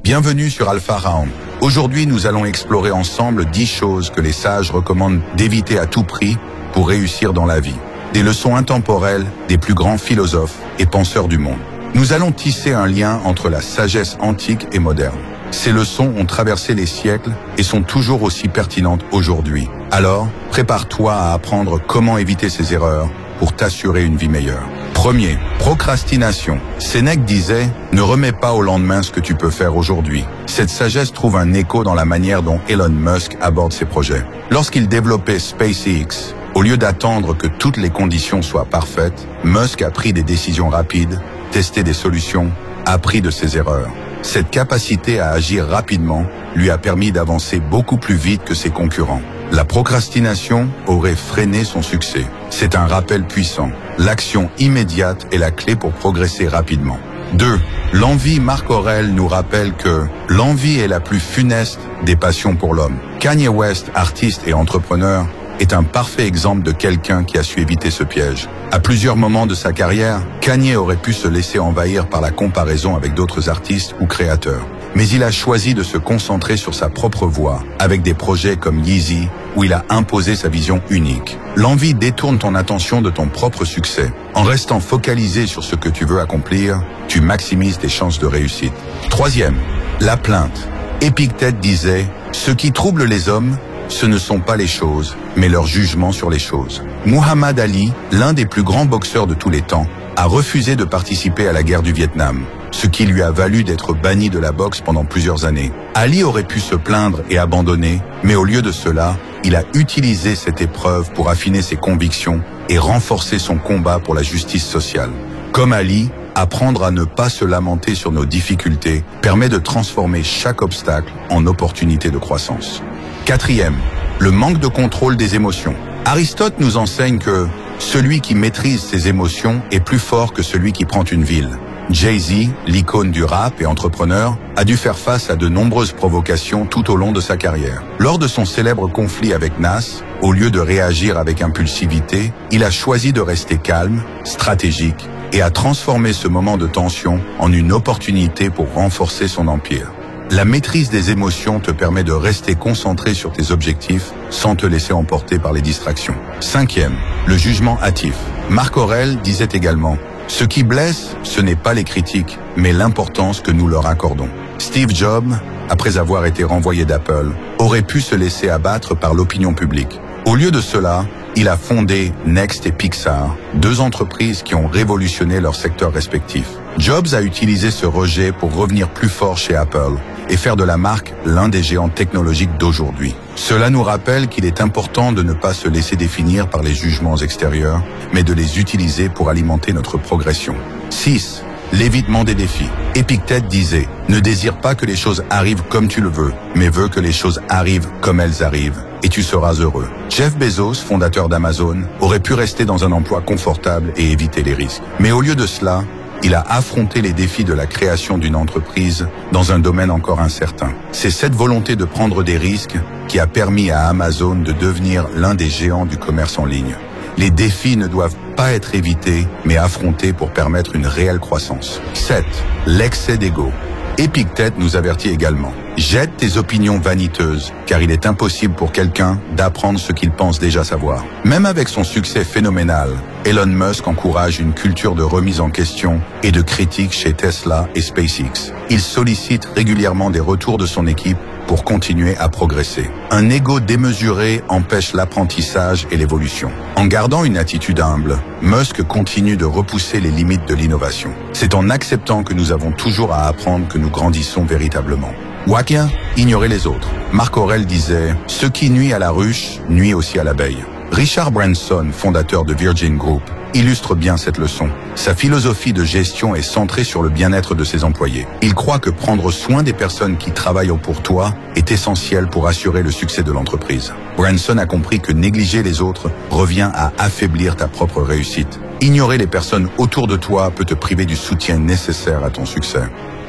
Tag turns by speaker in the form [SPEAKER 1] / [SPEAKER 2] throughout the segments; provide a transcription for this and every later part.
[SPEAKER 1] Bienvenue sur Alpha Round. Aujourd'hui, nous allons explorer ensemble 10 choses que les sages recommandent d'éviter à tout prix pour réussir dans la vie. Des leçons intemporelles des plus grands philosophes et penseurs du monde. Nous allons tisser un lien entre la sagesse antique et moderne. Ces leçons ont traversé les siècles et sont toujours aussi pertinentes aujourd'hui. Alors, prépare-toi à apprendre comment éviter ces erreurs pour t'assurer une vie meilleure. Premier, procrastination. Sénèque disait « Ne remets pas au lendemain ce que tu peux faire aujourd'hui ». Cette sagesse trouve un écho dans la manière dont Elon Musk aborde ses projets. Lorsqu'il développait SpaceX, au lieu d'attendre que toutes les conditions soient parfaites, Musk a pris des décisions rapides, testé des solutions, appris de ses erreurs. Cette capacité à agir rapidement lui a permis d'avancer beaucoup plus vite que ses concurrents. La procrastination aurait freiné son succès. C'est un rappel puissant. L'action immédiate est la clé pour progresser rapidement. 2. L'envie. Marc Aurèle nous rappelle que l'envie est la plus funeste des passions pour l'homme. Kanye West, artiste et entrepreneur, est un parfait exemple de quelqu'un qui a su éviter ce piège. À plusieurs moments de sa carrière, Kanye aurait pu se laisser envahir par la comparaison avec d'autres artistes ou créateurs. Mais il a choisi de se concentrer sur sa propre voie, avec des projets comme Yeezy, où il a imposé sa vision unique. L'envie détourne ton attention de ton propre succès. En restant focalisé sur ce que tu veux accomplir, tu maximises tes chances de réussite. 3e, la plainte. Épictète disait « Ce qui trouble les hommes, ce ne sont pas les choses, mais leur jugement sur les choses. » Muhammad Ali, l'un des plus grands boxeurs de tous les temps, a refusé de participer à la guerre du Vietnam, ce qui lui a valu d'être banni de la boxe pendant plusieurs années. Ali aurait pu se plaindre et abandonner, mais au lieu de cela, il a utilisé cette épreuve pour affiner ses convictions et renforcer son combat pour la justice sociale. Comme Ali, apprendre à ne pas se lamenter sur nos difficultés permet de transformer chaque obstacle en opportunité de croissance. 4e, le manque de contrôle des émotions. Aristote nous enseigne que celui qui maîtrise ses émotions est plus fort que celui qui prend une ville. Jay-Z, l'icône du rap et entrepreneur, a dû faire face à de nombreuses provocations tout au long de sa carrière. Lors de son célèbre conflit avec Nas, au lieu de réagir avec impulsivité, il a choisi de rester calme, stratégique, et a transformé ce moment de tension en une opportunité pour renforcer son empire. La maîtrise des émotions te permet de rester concentré sur tes objectifs sans te laisser emporter par les distractions. 5e, le jugement hâtif. Marc Aurèle disait également « Ce qui blesse, ce n'est pas les critiques, mais l'importance que nous leur accordons. » Steve Jobs, après avoir été renvoyé d'Apple, aurait pu se laisser abattre par l'opinion publique. Au lieu de cela, il a fondé Next et Pixar, 2 entreprises qui ont révolutionné leurs secteurs respectifs. Jobs a utilisé ce rejet pour revenir plus fort chez Apple et faire de la marque l'un des géants technologiques d'aujourd'hui. Cela nous rappelle qu'il est important de ne pas se laisser définir par les jugements extérieurs, mais de les utiliser pour alimenter notre progression. 6. L'évitement des défis. Épictète disait « Ne désire pas que les choses arrivent comme tu le veux, mais veux que les choses arrivent comme elles arrivent, et tu seras heureux. » Jeff Bezos, fondateur d'Amazon, aurait pu rester dans un emploi confortable et éviter les risques. Mais au lieu de cela, il a affronté les défis de la création d'une entreprise dans un domaine encore incertain. C'est cette volonté de prendre des risques qui a permis à Amazon de devenir l'un des géants du commerce en ligne. Les défis ne doivent pas être évités, mais affrontés pour permettre une réelle croissance. 7. L'excès d'ego. Épictète nous avertit également. Jette tes opinions vaniteuses, car il est impossible pour quelqu'un d'apprendre ce qu'il pense déjà savoir. Même avec son succès phénoménal, Elon Musk encourage une culture de remise en question et de critique chez Tesla et SpaceX. Il sollicite régulièrement des retours de son équipe pour continuer à progresser. Un ego démesuré empêche l'apprentissage et l'évolution. En gardant une attitude humble, Musk continue de repousser les limites de l'innovation. C'est en acceptant que nous avons toujours à apprendre que nous grandissons véritablement. Wakia, ignorer les autres. Marc Aurèle disait « Ce qui nuit à la ruche, nuit aussi à l'abeille ». Richard Branson, fondateur de Virgin Group, illustre bien cette leçon. Sa philosophie de gestion est centrée sur le bien-être de ses employés. Il croit que prendre soin des personnes qui travaillent pour toi est essentiel pour assurer le succès de l'entreprise. Branson a compris que négliger les autres revient à affaiblir ta propre réussite. Ignorer les personnes autour de toi peut te priver du soutien nécessaire à ton succès.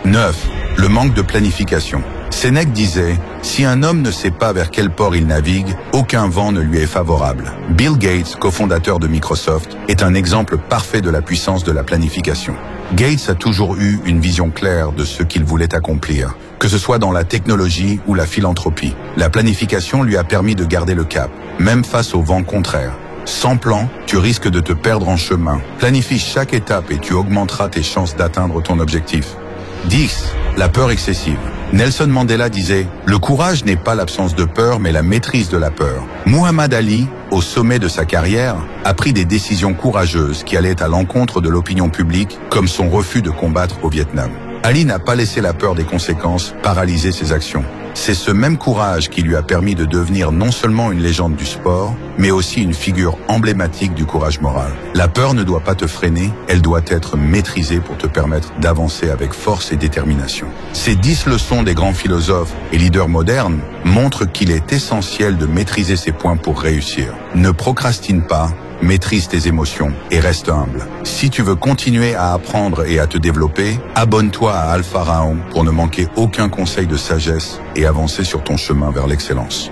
[SPEAKER 1] 9. Le manque de planification. Sénèque disait « Si un homme ne sait pas vers quel port il navigue, aucun vent ne lui est favorable. Bill Gates, cofondateur de Microsoft, est un exemple parfait de la puissance de la planification. Gates a toujours eu une vision claire de ce qu'il voulait accomplir, que ce soit dans la technologie ou la philanthropie. La planification lui a permis de garder le cap, même face aux vents contraires. Sans plan, tu risques de te perdre en chemin. Planifie chaque étape et tu augmenteras tes chances d'atteindre ton objectif. 10. La peur excessive. Nelson Mandela disait « Le courage n'est pas l'absence de peur, mais la maîtrise de la peur ». Muhammad Ali, au sommet de sa carrière, a pris des décisions courageuses qui allaient à l'encontre de l'opinion publique, comme son refus de combattre au Vietnam. Ali n'a pas laissé la peur des conséquences paralyser ses actions. C'est ce même courage qui lui a permis de devenir non seulement une légende du sport, mais aussi une figure emblématique du courage moral. La peur ne doit pas te freiner, elle doit être maîtrisée pour te permettre d'avancer avec force et détermination. Ces 10 leçons des grands philosophes et leaders modernes montrent qu'il est essentiel de maîtriser ces points pour réussir. Ne procrastine pas, maîtrise tes émotions et reste humble. Si tu veux continuer à apprendre et à te développer, abonne-toi à Alpha Raon pour ne manquer aucun conseil de sagesse et avancer sur ton chemin vers l'excellence.